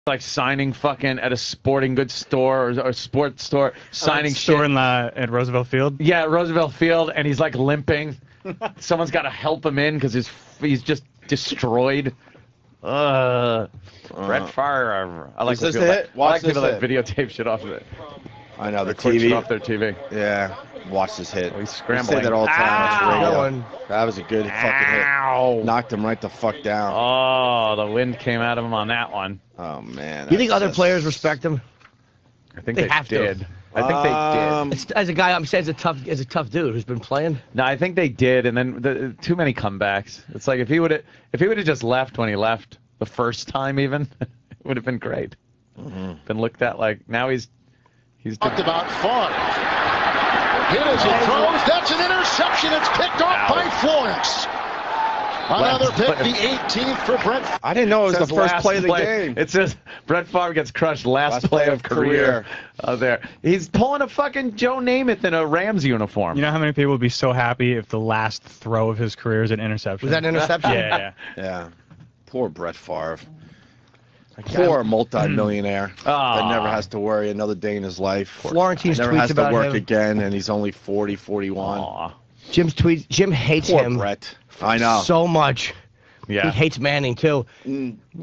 like signing fucking at a sporting goods store or sports store, signing shit. At Roosevelt Field? Yeah, at Roosevelt Field, and he's like limping. Someone's got to help him in because he's just destroyed. Brett Favre. I like Is this it? Watch people this that videotape shit off of it. I know, the Quick shit TV. off their TV. Yeah, watch this hit. Oh, he's We scrambling. say that all the time. It's radio. Ow. That was a good fucking hit. Ow. Knocked him right the fuck down. Oh, the wind came out of him on that one. Oh, man. You think that's other just- players respect him? I think They they have to. did. I think they did. It's, as a guy, I'm saying, as a tough dude who's been playing. No, I think they did, and then too many comebacks. It's like if he would have just left when he left the first time, even it would have been great. Been looked at like now he's Talked about Favre. Hit as he throws. That's an interception. It's picked off by Florence. Another pick, the 18th for Brett. I didn't know it was the says first last play of the game. It says Brett Favre gets crushed. Last play of career. There, he's pulling a fucking Joe Namath in a Rams uniform. You know how many people would be so happy if the last throw of his career is an interception? Was that an interception? Yeah. Yeah. Poor Brett Favre. Poor multi-millionaire that never has to worry another day in his life. Florentine's never tweets has to about work him. again, and he's only 40, 41. Aw. Jim's tweets. Jim hates Poor him Brett. I know. so much. Yeah, He hates Manning too.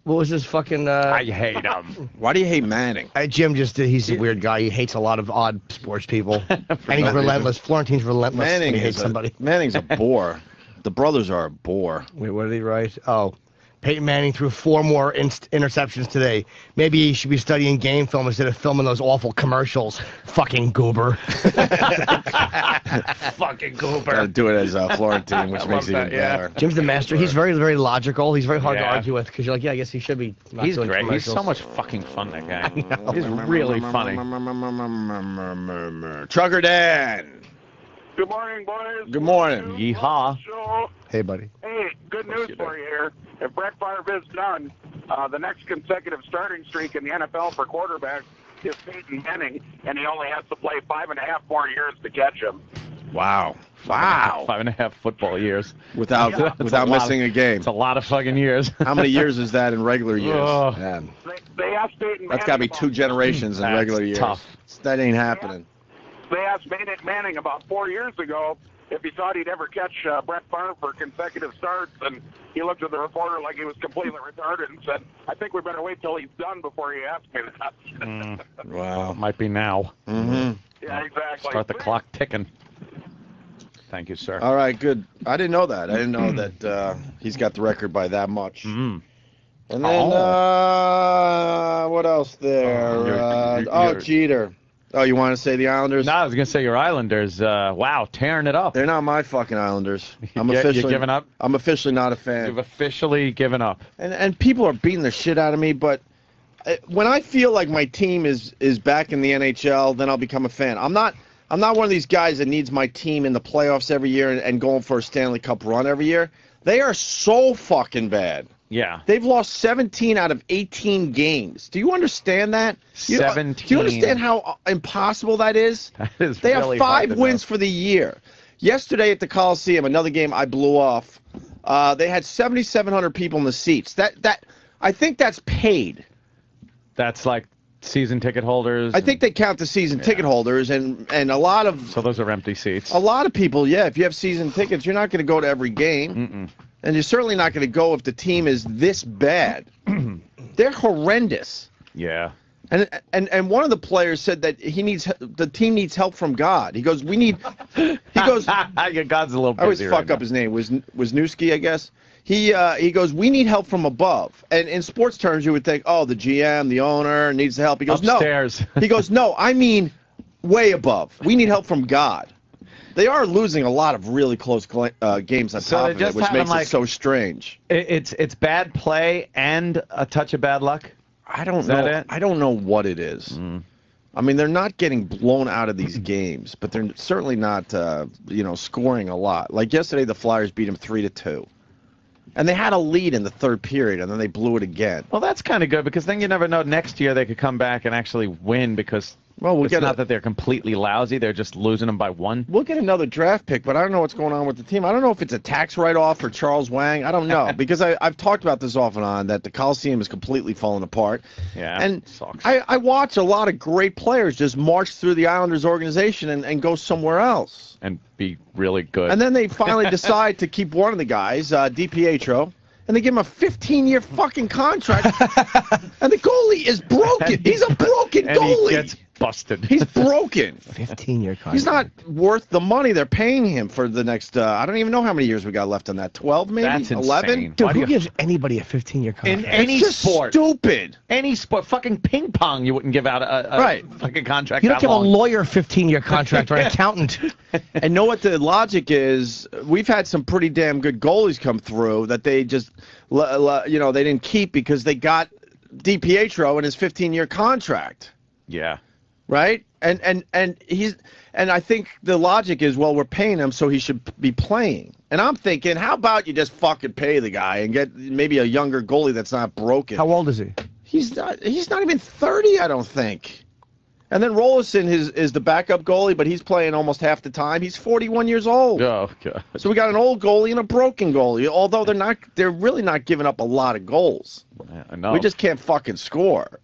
What was his fucking? I hate him. Why do you hate Manning? Jim he's a weird guy. He hates a lot of odd sports people, and he's relentless. Florentine's relentless. when he hates somebody. Manning's a bore. The brothers are a bore. Wait, what did he write? Oh, Peyton Manning threw 4 more interceptions today. Maybe he should be studying game film instead of filming those awful commercials. Fucking goober. Fucking Cooper. Gotta do it as Florentine, which makes it even better. Jim's the master. He's very, very logical. He's very hard to Yeah. argue with because you're like, yeah, I guess he should be. Not He's doing great. He's commercials. so much fucking fun. That guy. He's really funny. Trucker Dan. Good morning, boys. Good morning. Yeehaw. So, Hey, buddy. hey, good news for you here. If Brett Favre is done, the next consecutive starting streak in the NFL for quarterbacks is Peyton Manning, and he only has to play 5.5 more years to catch him. Wow. Wow. 5.5 football years. Without missing a game. It's a lot of fucking years. How many years is that in regular years? Oh. Man, They asked Peyton Manning. that's got to be 2 generations in That's regular years. tough. That ain't happening. They asked Manning about 4 years ago if he thought he'd ever catch Brett Favre for consecutive starts, and he looked at the reporter like he was completely retarded and said, I think we better wait till he's done before you ask me that. Wow. Might be now. Mm-hmm. Yeah, exactly. Start the clock ticking. Thank you, sir. All right, good. I didn't know that. I didn't know that he's got the record by that much. Mm. And then, what else there? You're- Jeter. Oh, you want to say the Islanders? No, I was gonna say your Islanders. Wow, tearing it up. They're not my fucking Islanders. I'm You're officially giving up? I'm officially not a fan. You've officially given up. And people are beating the shit out of me, but when I feel like my team is back in the NHL, then I'll become a fan. I'm not one of these guys that needs my team in the playoffs every year and going for a Stanley Cup run every year. They are so fucking bad. Yeah. They've lost 17 out of 18 games. Do you understand that? 17. Do you understand how impossible that is? That is They really have 5 hard to wins know. for the year. Yesterday at the Coliseum, another game I blew off. They had 7,700 people in the seats. That I think that's paid. That's like season ticket holders. I think they count the season ticket holders, and a lot of so. Those are empty seats. a lot of people. Yeah, if you have season tickets, you're not going to go to every game, and you're certainly not going to go if the team is this bad. They're horrendous. Yeah. And one of the players said that the team needs help from God. He goes, He goes, God's a little busy I always right fuck now. up his name. Wisniewski, I guess. He goes, we need help from above. And in sports terms, you would think, oh, the GM, the owner needs the help. He goes, Upstairs. no. He goes, no, I mean way above. We need help from God. They are losing a lot of really close games on So top they're of it, just which having, makes like- it so strange. It's bad play and a touch of bad luck. I don't Is know. that it? I don't know what it is. I mean, they're not getting blown out of these games, but they're certainly not, scoring a lot. Like yesterday, the Flyers beat them 3-2, and they had a lead in the third period, and then they blew it again. Well, that's kind of good because then you never know. Next year they could come back and actually win because Well, It's not that they're completely lousy. They're just losing them by 1. We'll get another draft pick, but I don't know what's going on with the team. I don't know if it's a tax write-off for Charles Wang. I don't know, because I've talked about this off and on, that the Coliseum is completely falling apart. Yeah, and sucks. I watch a lot of great players just march through the Islanders organization and go somewhere else. And be really good. And then they finally decide to keep one of the guys, DiPietro, and they give him a 15-year fucking contract. And the goalie is broken. He's a broken and goalie. He gets busted. He's broken. 15-year contract. He's not worth the money they're paying him for the next, I don't even know how many years we got left on that. 12 maybe? That's 11? insane. Dude, who gives anybody a 15-year contract? In any It's just sport. stupid. Any sport. Fucking ping pong, you wouldn't give out a Right. fucking contract You don't that give long. a lawyer a 15-year contract or an accountant. And know what the logic is? We've had some pretty damn good goalies come through that they just, they didn't keep because they got DiPietro in his 15-year contract. Yeah. Right? And I think the logic is, well, we're paying him, so he should be playing. And I'm thinking, how about you just fucking pay the guy and get maybe a younger goalie that's not broken? How old is he? He's not even 30, I don't think. And then Rolison is the backup goalie, but he's playing almost half the time. He's 41 years old. Oh, God. So we got an old goalie and a broken goalie. Although they're really not giving up a lot of goals. I know. We just can't fucking score.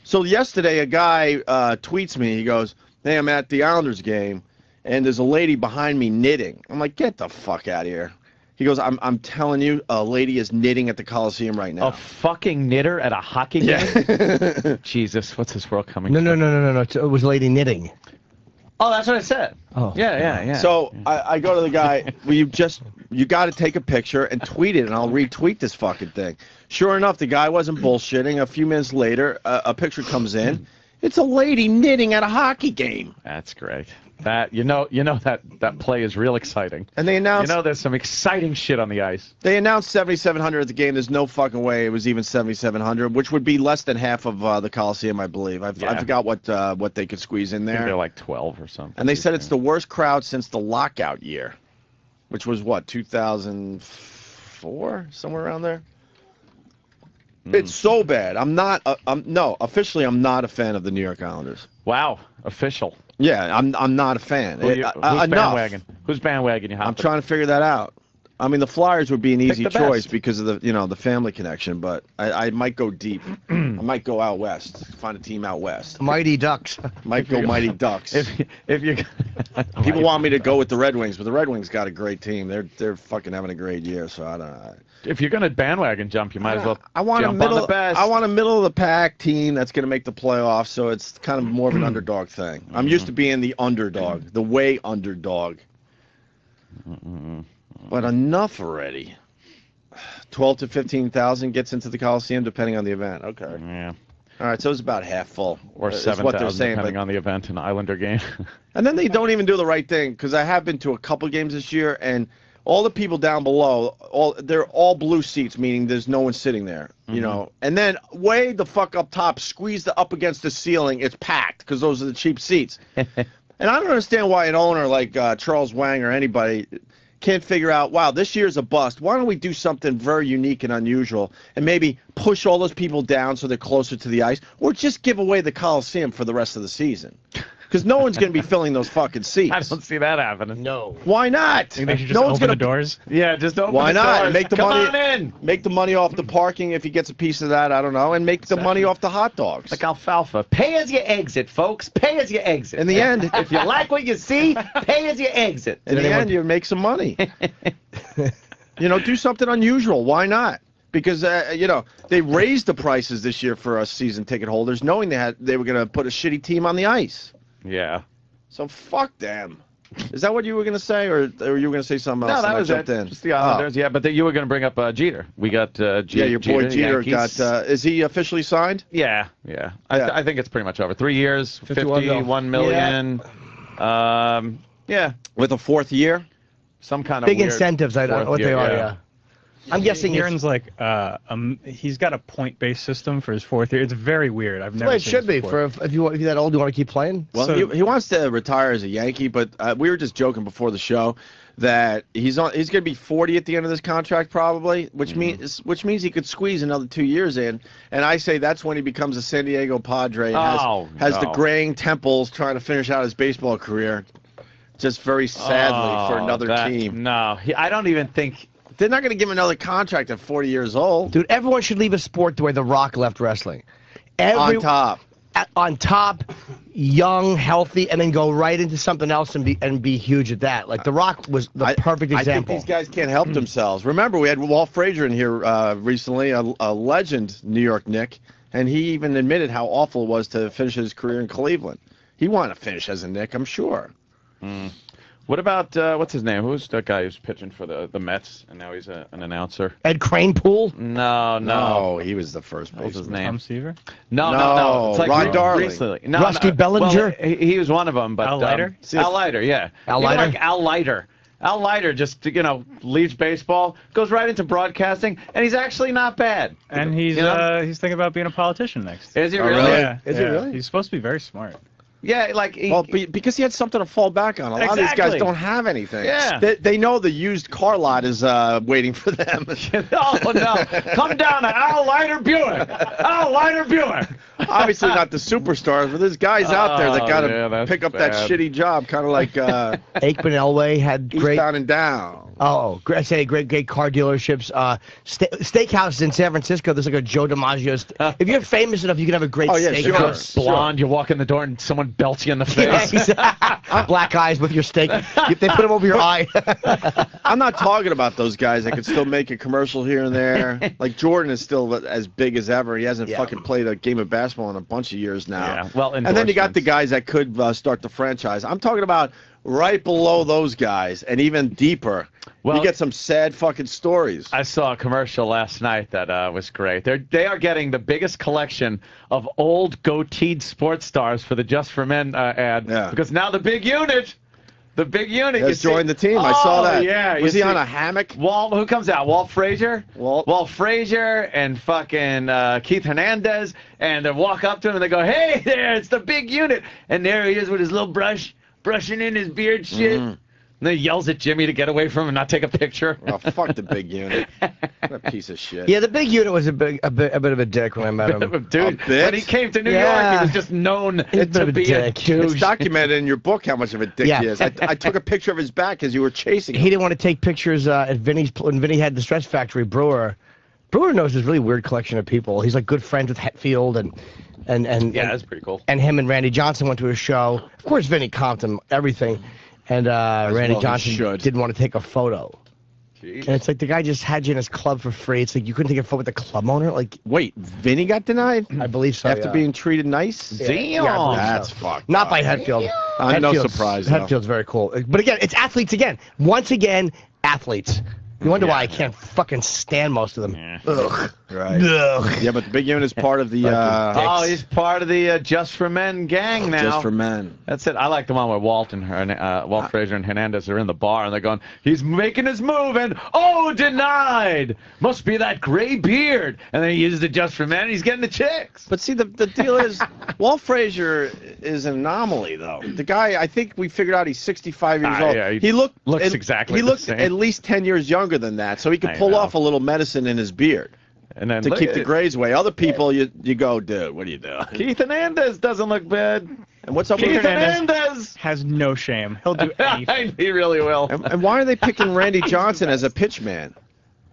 So yesterday, a guy tweets me. He goes, "Hey, I'm at the Islanders game, and there's a lady behind me knitting." I'm like, "Get the fuck out of here." He goes, "I'm telling you, a lady is knitting at the Coliseum right now." A fucking knitter at a hockey game? Yeah. Jesus, what's this world coming No. It was lady knitting. Oh, that's what I said. Oh. Yeah. So I go to the guy. Well, you got to take a picture and tweet it, and I'll retweet this fucking thing. Sure enough, the guy wasn't bullshitting. A few minutes later, a picture comes in. It's a lady knitting at a hockey game. That's great. That that play is real exciting. And they announced, there's some exciting shit on the ice. They announced 7,700 at the game. There's no fucking way it was even 7,700, which would be less than half of the Coliseum, I believe. I forgot what they could squeeze in I think there. they're like 12 or something. And they said it's the worst crowd since the lockout year, which was what, 2004, somewhere around there. It's so bad. Officially I'm not a fan of the New York Islanders. Wow, official. Yeah, I'm not a fan. Who's bandwagon? Who's bandwagon you I'm trying to figure that out. I mean, the Flyers would be an easy the choice best. because of the family connection, but I might go deep. I might go out west, find a team out west. Mighty Ducks. Might go Mighty Ducks. If you People want me to go with the Red Wings, but the Red Wings got a great team. They're fucking having a great year, so I don't know. if you're gonna bandwagon jump, you might as well I want jump on the best. I want a middle of the pack team that's going to make the playoffs, so it's kind of more of an underdog thing. I'm used to being the underdog, the way underdog. But enough already. 12 to 15,000 gets into the Coliseum depending on the event. Okay. Yeah. All right, so it's about half full. Or is what they're 7,000 saying, depending but- on the event and Islander game. And then they don't even do the right thing, because I have been to a couple games this year, and all the people down below, they're all blue seats, meaning there's no one sitting there, you know. And then way the fuck up top, squeezed up against the ceiling, it's packed, because those are the cheap seats. And I don't understand why an owner like Charles Wang or anybody can't figure out, wow, this year's a bust. Why don't we do something very unique and unusual and maybe push all those people down so they're closer to the ice, or just give away the Coliseum for the rest of the season? Because no one's going to be filling those fucking seats. I don't see that happening. No. Why not? Think they should just no one's open gonna the doors? Yeah, just open Why the not? doors. Make the Come money on in. Make the money off the parking if he gets a piece of that. I don't know, and make the money off the hot dogs. Like alfalfa. Pay as you exit, folks. Pay as you exit. In the end, if you like what you see, pay as you exit. in the end, you make some money. Do something unusual. Why not? Because they raised the prices this year for us season ticket holders, knowing they were going to put a shitty team on the ice. Yeah. So fuck them. Is that what you were going to say, or you were going to say something else? No, that and I was jumped it. in? Just the Islanders. Yeah, but you were going to bring up Jeter. We got Jeter. Yeah, your boy Jeter Yankees. got. Is he officially signed? Yeah. I think it's pretty much over. 3 years, 51 million. Yeah, With a fourth year? some kind of Big weird incentives. I don't know what they are. Yeah. I'm guessing Aaron's like he's got a point-based system for his 4th year. It's very weird. I've never. Well, it seen should this be before. if you're that old. You want to keep playing? Well, So- he wants to retire as a Yankee, but we were just joking before the show that he's going to be 40 at the end of this contract probably, which means he could squeeze another 2 years in. And I say that's when he becomes a San Diego Padre and has the graying temples trying to finish out his baseball career. Just very sadly for another team. No, I don't even think. They're not going to give him another contract at 40 years old. Dude, everyone should leave a sport the way The Rock left wrestling. On top. On top, young, healthy, and then go right into something else and be huge at that. Like The Rock was the perfect example. I think these guys can't help themselves. Remember, we had Walt Frazier in here recently, a legend New York Knick, and he even admitted how awful it was to finish his career in Cleveland. He wanted to finish as a Knick, I'm sure. What about what's his name? Who's that guy who's pitching for the Mets and now he's an announcer? Ed Kranepool? No, he was the first What's his baseman. name? Tom Seaver? No. It's like Ron Darling. recently. Rusty Bellinger? Well, he was one of them, but Al Leiter? Al Leiter, yeah. Al Even Leiter? like Al Leiter. Al Leiter just leaves baseball, goes right into broadcasting, and he's actually not bad. And he's he's thinking about being a politician next. Is he Oh, really? really? Yeah, Is he yeah. really? He's supposed to be very smart. Yeah, like Well, because he had something to fall back on. A lot of these Exactly. guys don't have anything. Yeah. They know the used car lot is waiting for them. oh no! Come down to Al Leiter Buick. Al Leiter Buick. Obviously not the superstars, but there's guys out there that got to that's pick up that bad. shitty job, kind of like Aikman Elway had great. Eastbound and Down. I say great car dealerships. Steakhouses in San Francisco. There's like a Joe DiMaggio. If you're famous enough, you can have a great steakhouse. Blonde, you walk in the door and someone belts you in the face. Black eyes with your steak. They put them over your eye. I'm not talking about those guys that could still make a commercial here and there. Like Jordan is still as big as ever. He hasn't fucking played a game of basketball in a bunch of years now. Yeah, well, and then you got the endorsements. guys that could start the franchise. I'm talking about right below those guys and even deeper. Well, you get some sad fucking stories. I saw a commercial last night that was great. They are getting the biggest collection of old goateed sports stars for the Just for Men ad. Yeah. Because now the big unit Has joined the team. I saw that. Yeah, Was he on a hammock? Who comes out? Walt Frazier? Walt. Walt Frazier and fucking Keith Hernandez, and they walk up to him and they go, "Hey there, it's the big unit." And there he is with his little brush, brushing in his beard shit. And then he yells at Jimmy to get away from him and not take a picture. Oh, fuck the big unit. What a piece of shit. Yeah, the big unit was a bit of a dick when I met him. Dude, A bit? when he came to New York, Yeah. he was just known He's a bit to of a be a dick. It's douche. documented in your book how much of a dick Yeah. he is. I took a picture of his back as you were chasing him. He didn't want to take pictures at when Vinny had the Stress Factory. Brewer knows this really weird collection of people. He's like good friends with Hetfield and Yeah, that's pretty cool. and him and Randy Johnson went to a show. Of course, Vinny comped him everything, and Randy well he Johnson should. didn't want to take a photo. Jeez. And it's like the guy just had you in his club for free. It's like you couldn't take a photo with the club owner. Like Wait, Vinny got denied? I believe so. After yeah. being treated nice? Damn. Yeah, I believe That's so. fucked Not up. by Hetfield. No Hetfield's- surprise, though. Hetfield's very cool. But again, it's athletes again. Once again, athletes. You wonder why I can't fucking stand most of them. Yeah. Ugh. Right. Ugh. Yeah, but the big unit is part of the Oh, he's part of the Just for Men gang now. Just for Men. That's it. I like the one where Walt Frazier and Hernandez are in the bar and they're going, "He's making his move," and denied. Must be that gray beard. And then he uses the Just for Men and he's getting the chicks. But see, the deal is, Walt Frazier is an anomaly, though. The guy, I think we figured out he's 65 years old. yeah, he looks exactly He the looked same. at least 10 years younger than that, so he could I pull know. off a little medicine in his beard And then to look keep at the it. grays away. Other people, you go, dude, what are you doing? Keith Hernandez doesn't look bad. And what's up Keith with Hernandez. Has no shame. He'll do anything. He really will. And why are they picking Randy Johnson as a pitchman?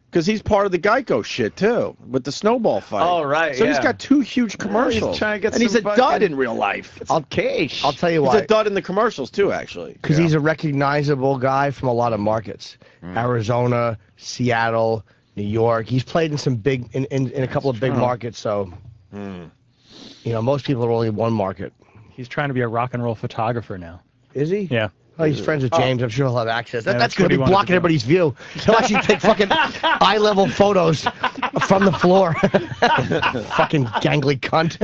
Because he's part of the Geico shit, too, with the snowball fight. Oh, right, So he's yeah. got 2 huge commercials. trying to get and he's some a dud fucking- in real life. I'll cash. I'll tell you He's why. a dud in the commercials, too, actually. Because he's a recognizable guy from a lot of markets. Arizona, Seattle, New York. He's played in some big in a couple of big markets. So, you know, most people are only in one market. He's trying to be a rock and roll photographer now. Is he? Yeah. Oh, he's friends with James. I'm sure he'll have access. Yeah, That's that's going what to he be wanted to blocking do. everybody's view. He'll actually take fucking eye-level photos from the floor. Fucking gangly cunt.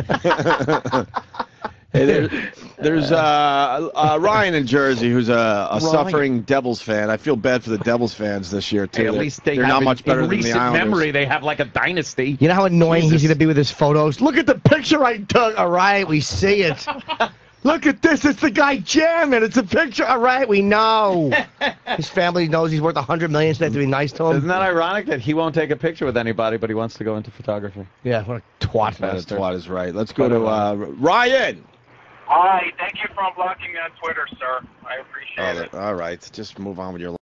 Hey, there's Ryan in Jersey who's a suffering Devils fan. I feel bad for the Devils fans this year too. Hey, at least they're not much better in than the recent Islanders. memory. They have like a dynasty. You know how annoying he's going to be with his photos? Look at the picture I took. All right, we see it. Look at this. It's the guy jamming. It's a picture. All right, we know. His family knows he's worth $100 million, so they have to be nice to him. Isn't that ironic that he won't take a picture with anybody, but he wants to go into photography? Yeah, what a twat. That twat is right. Let's go to Ryan. Hi, thank you for unblocking me on Twitter, sir. I appreciate it. All right, just move on with your life.